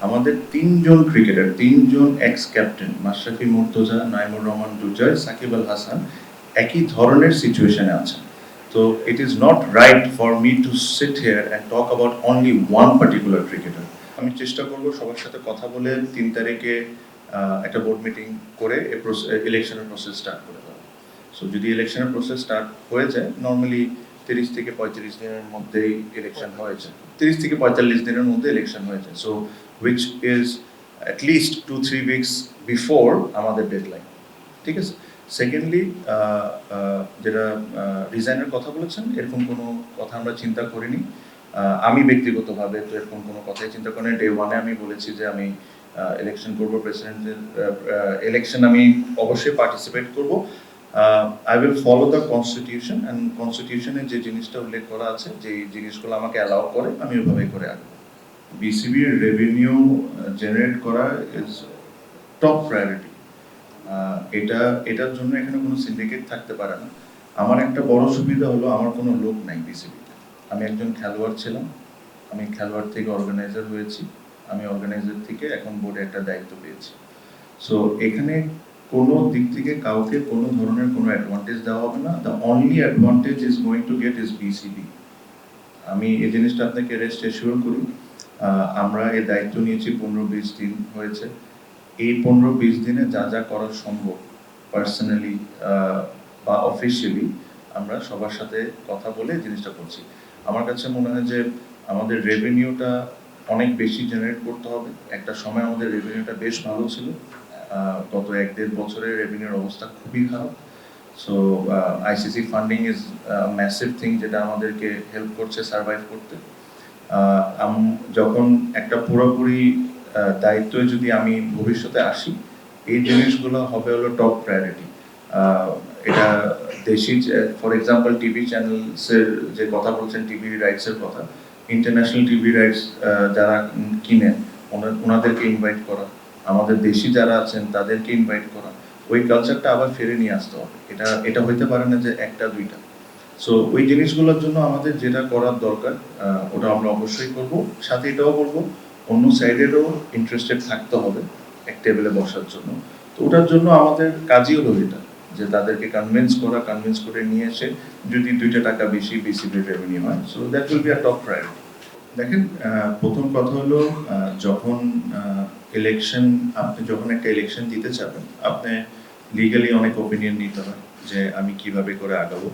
আমাদের তিনজন ক্রিকেটার, তিনজন এক্স ক্যাপ্টেন মাশরাফি মুর্তজা, নাইমুর রহমান দুর্জয়, সাকিব আল হাসান একই ধরনের সিচুয়েশনে আছেন। তো it is not right for me two sit here and talk about only one particular cricketer. আমি চেষ্টা করব সবার সাথে কথা বলে 3 তারিখে একটা বোর্ড মিটিং করে ইলেকশনের প্রসেস স্টার্ট করে দেওয়া। সো যদি ইলেকশনের প্রসেস স্টার্ট হয়ে যায়, নর্মালি 30 থেকে 35 দিনের মধ্যেই ইলেকশন হয়ে যায়, 30 থেকে 45 দিনের মধ্যে ইলেকশন হয়ে যায়। So which is at least 2-3 weeks before আমাদের ডেডলাইন। ঠিক আছে। সেকেন্ডলি, যেটা রিজাইনের কথা বলেছেন, এরকম কোনো কথা আমরা চিন্তা করিনি। আমি ব্যক্তিগতভাবে তো এরকম কোনো কথাই চিন্তা করিনি। ডে ওয়ানে আমি বলেছি যে আমি ইলেকশন করবো, প্রেসিডেন্টের ইলেকশন আমি অবশ্যই পার্টিসিপেট করবো। I will follow the constitution, and কনস্টিটিউশনে যে জিনিসটা উল্লেখ করা আছে, যে জিনিসগুলো আমাকে অ্যালাউ করে, আমি ওইভাবেই করে আসবো। বিসিবির রেভিনিউ জেনারেট করা ইজ টপ প্রায়োরিটি। এটার জন্য এখানে কোনো সিন্ডিকেট থাকতে পারে না। আমার একটা বড় সুবিধা হলো আমার কোনো লোক নাই বিসিবিতে। আমি একজন খেলোয়াড় ছিলাম, আমি খেলোয়াড় থেকে অর্গানাইজার হয়েছি, আমি অর্গানাইজার থেকে এখন বোর্ডে একটা দায়িত্ব পেয়েছি। সো এখানে কোনো দিক থেকে কাউকে কোনো ধরনের কোনো অ্যাডভান্টেজ দেওয়া হবে না। The only advantage is going to get is BCB. আমি এই জিনিসটা আপনাকে রেস্ট এশিওর করি। আমরা এই দায়িত্ব নিয়েছি 15-20 দিন হয়েছে। এই 15-20 দিনে যা যা করা সম্ভব পার্সোনালি বা অফিসিয়ালি আমরা সবার সাথে কথা বলে জিনিসটা করছি। আমার কাছে মনে হয় যে আমাদের রেভিনিউটা অনেক বেশি জেনারেট করতে হবে। একটা সময় আমাদের রেভিনিউটা বেশ ভালো ছিল, গত 1-1.5 বছরের রেভিনিউর অবস্থা খুবই খারাপ। So ICC funding is massive thing, যেটা আমাদেরকে হেল্প করছে সার্ভাইভ করতে। যখন একটা পুরোপুরি দায়িত্বে যদি আমি ভবিষ্যতে আসি, এই জিনিসগুলো হবে হলো টপ প্রায়োরিটি। এটা দেশি, ফর এক্সাম্পল টিভি চ্যানেলসের যে কথা বলছেন, টিভি রাইটসের কথা, ইন্টারন্যাশনাল টিভি রাইটস যারা কিনেন ওনাদেরকে ইনভাইট করা, আমাদের দেশি যারা আছেন তাদেরকে ইনভাইট করা, ওই কালচারটা আবার ফিরে নিয়ে আসতে হবে। এটা হইতে পারে না যে একটা দুইটা। সো ওই জিনিসগুলোর জন্য আমাদের যেটা করার দরকার ওটা আমরা অবশ্যই করব। সাথে এটাও বলবো, অন্য সাইডেরও ইন্টারেস্টেড থাকতে হবে এক টেবিলে বসার জন্য। তো ওটার জন্য আমাদের কাজই হলো এটা, যে তাদেরকে কনভিন্স করে নিয়ে এসে যদি 2টা টাকা বেশি বিসিবির রেভিনিউ হয়, so that will be a top priority. দেখেন, প্রথম কথা হলো, যখন আপনি যখন একটা ইলেকশন দিতে চাবেন, আপনি লিগালি অনেক ওপিনিয়ন নিতে হয় যে আমি কিভাবে করে আগাবো।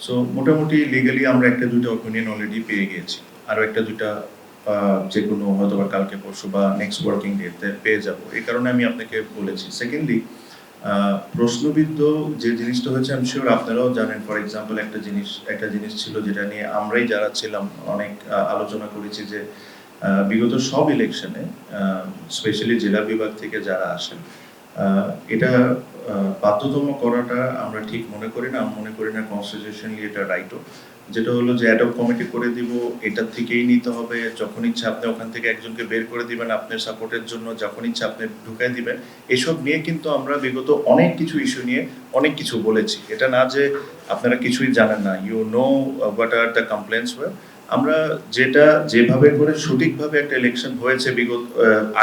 সো মোটামুটি লিগালি আমরা 1-2টা ওপিনিয়ন অলরেডি পেয়ে গিয়েছি, আরও 1-2টা যে কোনো হয়তো বা কালকে পরশু বা নেক্সট ওয়ার্কিং ডেতে পেয়ে যাব। এই কারণে আমি আপনাকে বলেছি। সেকেন্ডলি, প্রশ্নবিদ্ধ যে জিনিসটা হয়েছে, আমি শিওর আপনারাও জানেন। ফর এক্সাম্পল, একটা জিনিস ছিল যেটা নিয়ে আমরাই যারা ছিলাম অনেক আলোচনা করেছি, যে বিগত সব ইলেকশনে স্পেশালি জেলা বিভাগ থেকে যারা আসেন, এটা বাধ্যতামূলক করাটা আমরা ঠিক মনে করি না। আমি মনে করি না কনস্টিটিউশনালি এটা রাইটও, যেটা হলো যে অ্যাডপ কমিটি করে দিব, এটার থেকেই নিতে হবে। যখন ইচ্ছা আপনি ওখান থেকে একজনকে বের করে দিবেন আপনার সাপোর্টের জন্য, যখন ইচ্ছা আপনি ঢুকাই দিবেন। এসব নিয়ে কিন্তু আমরা বিগত অনেক কিছু ইস্যু নিয়ে অনেক কিছু বলেছি। এটা না যে আপনারা কিছুই জানেন না, you know what are the complaints were. আমরা যেটা যেভাবে করে সঠিকভাবে একটা ইলেকশন হয়েছে, বিগত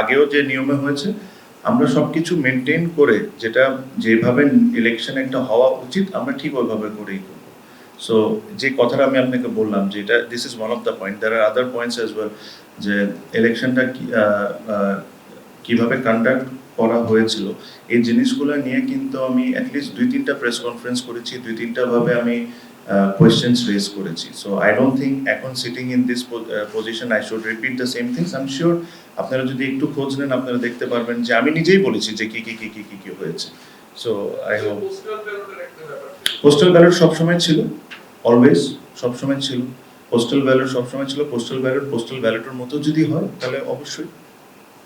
আগেও যে নিয়মে হয়েছে, আমরা সবকিছু মেনটেন করে যেটা যেভাবে ইলেকশন একটা হওয়া উচিত আমরা ঠিক ওইভাবে করেই করব। সো যে কথাটা আমি আপনাকে বললাম, যে এটা this is one of the point, there are other points as well, যে ইলেকশনটা কিভাবে কন্ডাক্ট করা হয়েছিল, এই জিনিসগুলো নিয়ে কিন্তু আমি অ্যাটলিস্ট 2-3টা প্রেস কনফারেন্স করেছি, 2-3টা ভাবে আমি কোয়েশ্চেন্স রেজ করেছি। সো আই ডোন্ট থিঙ্ক এখন sitting in this position I should repeat the same things. I am sure আপনারা যদি একটু খোঁজ নেন আপনারা দেখতে পারবেন যে আমি নিজেই বলেছি যে কি হয়েছে। So I hope. Postal ballot সবসময় ছিল, অলওয়েজ সবসময় ছিল। পোস্টাল ব্যালট সবসময় ছিল। পোস্টাল ব্যালটের মতো যদি হয় তাহলে অবশ্যই।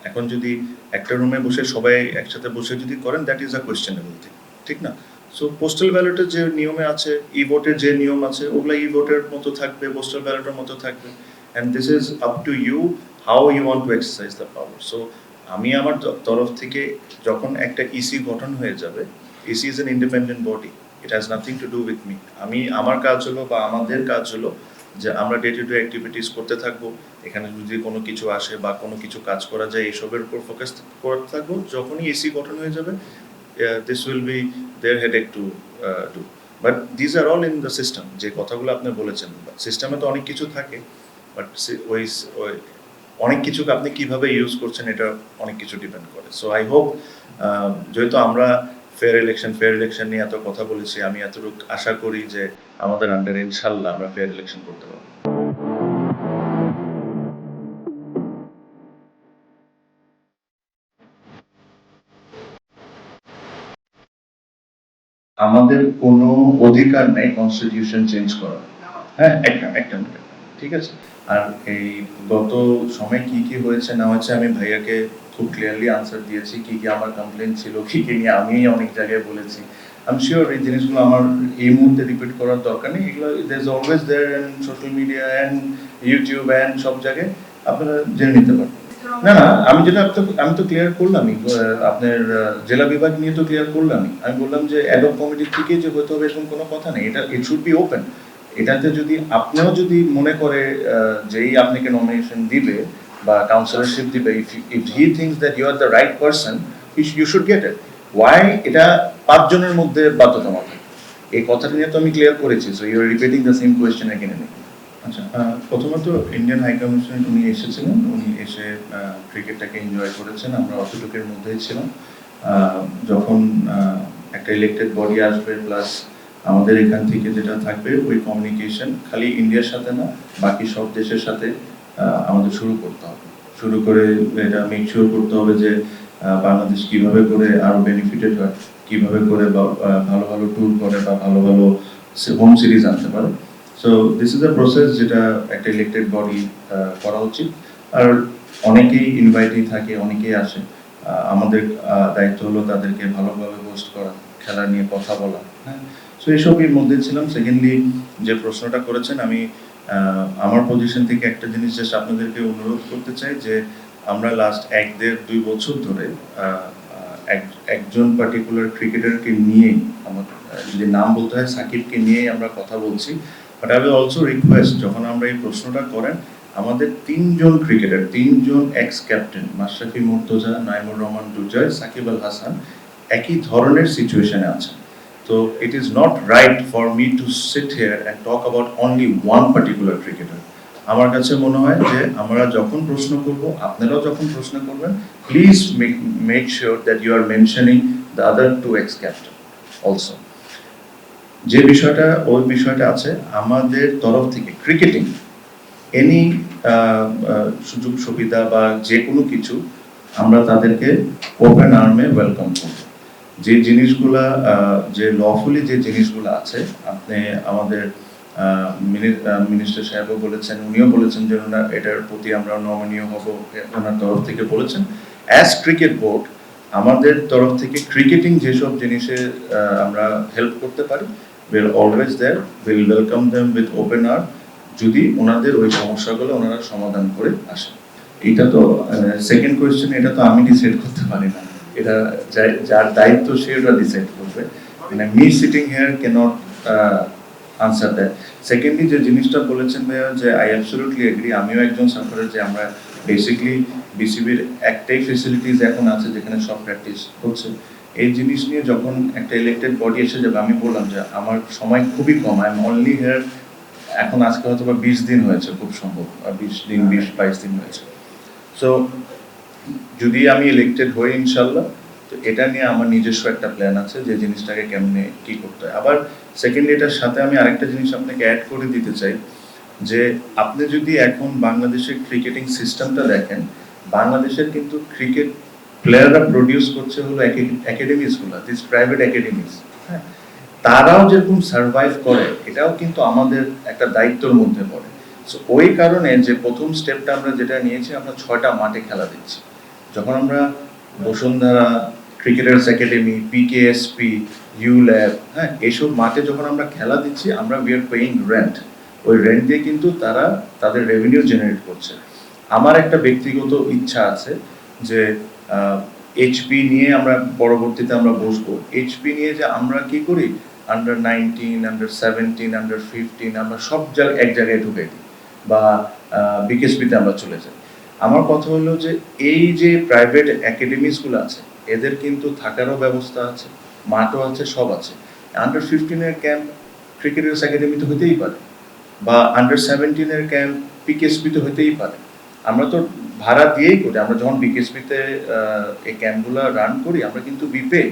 এখন যদি একটা রুমে বসে সবাই একসাথে বসে যদি করেন, that is a questionable thing, ঠিক না? সো পোস্টাল ব্যালটের যে নিয়মে আছে, ই ভোটের যে নিয়ম আছে, ওগুলো ই ভোটের মতো থাকবে, পোস্টাল ব্যালটের মতো থাকবে। And this is up to you how you want to exercise the power. So আমি আমার তরফ থেকে, যখন একটা ইসি গঠন হয়ে যাবে, EC is an independent body, it has nothing to do with me. আমার কাজ হলো বা আমাদের কাজ হলো যে আমরা ডে টু ডে অ্যাক্টিভিটিস করতে থাকবো, এখানে যদি কোনো কিছু আসে বা কোনো কিছু কাজ করা যায় এসবের উপর ফোকাস করতে থাকবো। যখনই এসি গঠন হয়ে যাবে, this will be their headache to do. But these are all in the system. যে কথাগুলো আপনি বলেছেন, সিস্টেমে তো অনেক কিছু থাকে, বাট ওই অনেক কিছুকে আপনি কিভাবে ইউজ করছেন এটা অনেক কিছু ডিপেন্ড করে। সো আই হোপ, যেহেতু আমরা ফেয়ার ইলেকশন নিয়ে এত কথা বলেছি, আমি এতটুকু আশা করি যে আমাদের আন্ডারে ইনশাল্লাহ আমরা ফেয়ার ইলেকশন করতে পারবো। আমাদের কোনো অধিকার নেই কনস্টিটিউশন চেঞ্জ করার। হ্যাঁ, একটা মিনিট, ঠিক আছে। আর এই গত সময় কি কি হয়েছে না হয়েছে আমি ভাইয়াকে খুব ক্লিয়ারলি আনসার দিয়েছি, কি কি আমার কমপ্লেন ছিল, কি কি নিয়ে আমি অনেক জায়গায় বলেছি। আমি শিওর এই জিনিসগুলো আমার এই মুহূর্তে রিপিট করার দরকার নেই। এগুলো there is always there in social media and YouTube and সব জায়গায় আপনারা জেনে নিতে পারেন। না না, আমি যেটা আমি তো ক্লিয়ার করলামই, আপনার জেলা বিভাগ নিয়ে তো ক্লিয়ার করলামই। আমি বললাম যে অ্যাডহক কমিটির থেকে যে হতে হবে এরকম কোনো কথা নেই, এটা ইট শুড বি ওপেন। এটাতে যদি আপনিও যদি মনে করে যেই আপনাকে নমিনেশন দিবে বা কাউন্সিলরশিপ দিবে, if he thinks that you are the right person, you should get it. Why এটা 5 জনের মধ্যে বাধ্যতামূলক, এই কথাটা নিয়ে তো আমি ক্লিয়ার করেছি। So you are repeating the same question again and again. আচ্ছা, প্রথমত ইন্ডিয়ান হাই কমিশন উনি এসেছিলেন, উনি এসে ক্রিকেটটাকে এনজয় করেছেন, আমরা অতটুকুর মধ্যেই ছিলাম। যখন একটা ইলেক্টেড বডি আসবে, প্লাস আমাদের এখান থেকে যেটা থাকবে ওই কমিউনিকেশন খালি ইন্ডিয়ার সাথে না, বাকি সব দেশের সাথে আমাদের শুরু করতে হবে। শুরু করে এটা মেক শিওর করতে হবে যে বাংলাদেশ কিভাবে করে আরো বেনিফিটেড হয়, কিভাবে করে ভালো ভালো ট্যুর করে বা ভালো ভালো হোম সিরিজ আনতে পারে। So this is a process যেটা একটা ইলেক্টেড বডি করা উচিত। আর অনেকেই ইনভাইটেই থাকে, অনেকেই আসে। আমাদের দায়িত্ব হলো তাদেরকে ভালোভাবে হোস্ট করা, খেলা নিয়ে কথা বলা। হ্যাঁ, সো এইসবের মধ্যে ছিলাম। সেকেন্ডলি যে প্রশ্নটা করেছেন, আমি আমার পজিশন থেকে একটা জিনিস জাস্ট আপনাদেরকে অনুরোধ করতে চাই যে আমরা লাস্ট 1-1.5-2 বছর ধরে একজন পার্টিকুলার ক্রিকেটারকে নিয়েই, আমার যদি নাম বলতে হয় সাকিবকে নিয়েই আমরা কথা বলছি। But I will also request, যখন আমরা এই প্রশ্নটা করেন, আমাদের 3 জন ক্রিকেটার, 3 জন এক্স ক্যাপ্টেন মাশরাফি মুর্তজা, নাইমুর রহমান দুর্জয়, সাকিব আল হাসান একই ধরনের সিচুয়েশনে আছেন। তো it is not right for me two sit here and talk about only one particular cricketer. আমার কাছে মনে হয় যে আমরা যখন প্রশ্ন করব, আপনারাও যখন প্রশ্ন করবেন, please make sure that you are mentioning the other 2 ex captain also. যে বিষয়টা ওই বিষয়টা আছে, আমাদের তরফ থেকে ক্রিকেটিং এনি সুযোগ সুবিধা বা যে কোনো কিছু আমরা তাদেরকে ওপেন আর্মে ওয়েলকাম করব। যে জিনিসগুলা যে লফুলি যে জিনিসগুলো আছে, আপনি আমাদের মিনিস্টার সাহেবও বলেছেন, উনিও বলেছেন যে ওনার এটার প্রতি আমরা নমনীয় হব, ওনার তরফ থেকে বলেছেন। অ্যাজ ক্রিকেট বোর্ড আমাদের তরফ থেকে ক্রিকেটিং যেসব জিনিসে আমরা হেল্প করতে পারি, will always there, will welcome them with open arm, যদি ওনাদের ওই সমস্যাগুলো ওনারা সমাধান করে আসেন। এটা তো সেকেন্ড কোয়েশ্চেন, এটা তো আমি ডিসাইড করতে পারি না, এটা যার দায়িত্ব সে ওটা ডিসাইড করবে। মানে me sitting here cannot answer that. Secondly যে জিনিসটা বলেছেন ভাইয়া, যে আই অ্যাবসলিউটলি এগ্রি, আমিও একজন সাফারার, যে আমরা বেসিক্যালি বিসিবির একটাই ফেসিলিটিস এখন আছে যেখানে সব প্র্যাকটিস হচ্ছে। এই জিনিস নিয়ে যখন একটা ইলেক্টেড বডি এসে যাবে, আমি বললাম যে আমার সময় খুবই কম, আই এম অনলি হিয়ার, এখন আজকে হয়তো বা 20 দিন হয়েছে খুব সম্ভব, 20 দিন 20-22 দিন হয়েছে। সো যদি আমি ইলেক্টেড হই ইনশাল্লাহ, তো এটা নিয়ে আমার নিজস্ব একটা প্ল্যান আছে যে জিনিসটাকে কেমনে কি করতে হয়। আবার সেকেন্ডলি এটার সাথে আমি আরেকটা জিনিস আপনাকে অ্যাড করে দিতে চাই, যে আপনি যদি এখন বাংলাদেশের ক্রিকেটিং সিস্টেমটা দেখেন, বাংলাদেশের কিন্তু ক্রিকেট প্লেয়াররা প্রডিউস করছে হলো একাডেমিসগুলো, দিস প্রাইভেট একাডেমিস। হ্যাঁ, তারাও যেরকম সার্ভাইভ করে, এটাও কিন্তু আমাদের একটা দায়িত্বের মধ্যে পড়ে। সো ওই কারণে যে প্রথম স্টেপটা আমরা যেটা নিয়েছি, আমরা 6টা মাঠে খেলা দিচ্ছি। যখন আমরা Bashundhara, cricketers academy, BKSP, ULAB, হ্যাঁ, এইসব মাঠে যখন আমরা খেলা দিচ্ছি, আমরা উই আর পেইং রেন্ট। ওই রেন্ট দিয়ে কিন্তু তারা তাদের রেভিনিউ জেনারেট করছে। আমার একটা ব্যক্তিগত ইচ্ছা আছে যে এইচপি নিয়ে আমরা পরবর্তীতে আমরা বসবো, এইচপি নিয়ে যে আমরা কি করি, under 19, under 17, under 15 আমরা সব জায়গায় এক জায়গায় ঢুকে দিই বা বিকেএসপিতে আমরা চলে যাই। আমার কথা হলো যে এই যে প্রাইভেট একাডেমিসগুলো আছে এদের কিন্তু থাকারও ব্যবস্থা আছে, মাঠও আছে, সব আছে। আন্ডার 15-এর ক্যাম্প ক্রিকেটার্স একাডেমিতে হতেই পারে বা আন্ডার 17-এর ক্যাম্প পিকেএসপিতে হতেই পারে। আমরা তো ভাড়া দিয়েই করি, আমরা যখন বিকেএসপিতে এই ক্যাম্পগুলো রান করি আমরা কিন্তু বিপে,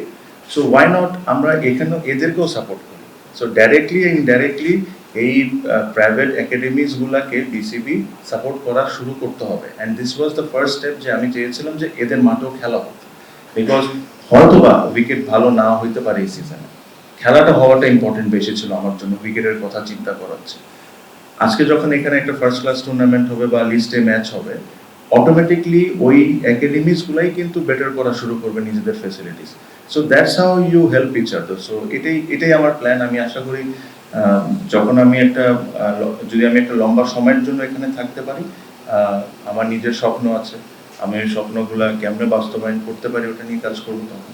সো ওয়াই নট আমরা এখানেও এদেরকেও সাপোর্ট করি। সো ডাইরেক্টলি ইনডাইরেক্টলি এই প্রাইভেট একাডেমিসগুলোকে বিসিবি সাপোর্ট করা শুরু করতে হবে, and this was the first step যে আমি চেয়েছিলাম যে এদের মাঠেও খেলা হোক, বিকজ হয়তোবা উইকেট ভালো না হইতে পারে এই সিজনে, খেলাটা হওয়াটা ইম্পর্টেন্ট বেশি ছিল আমার জন্য, উইকেটের কথা চিন্তা করাচ্ছে। আজকে যখন এখানে একটা ফার্স্ট ক্লাস টুর্নামেন্ট হবে বা লিস্টে ম্যাচ হবে, অটোমেটিকলি ওই একাডেমিসগুলাই কিন্তু বেটার করা শুরু করবে নিজেদের facilities. So that's how you help each other. So এটাই আমার প্ল্যান। আমি আশা করি যখন আমি যদি আমি একটা লম্বা সময়ের জন্য এখানে থাকতে পারি, আমার নিজের স্বপ্ন আছে, আমি ওই স্বপ্নগুলো কেমনে বাস্তবায়ন করতে পারি ওটা নিয়ে কাজ করবো তখন।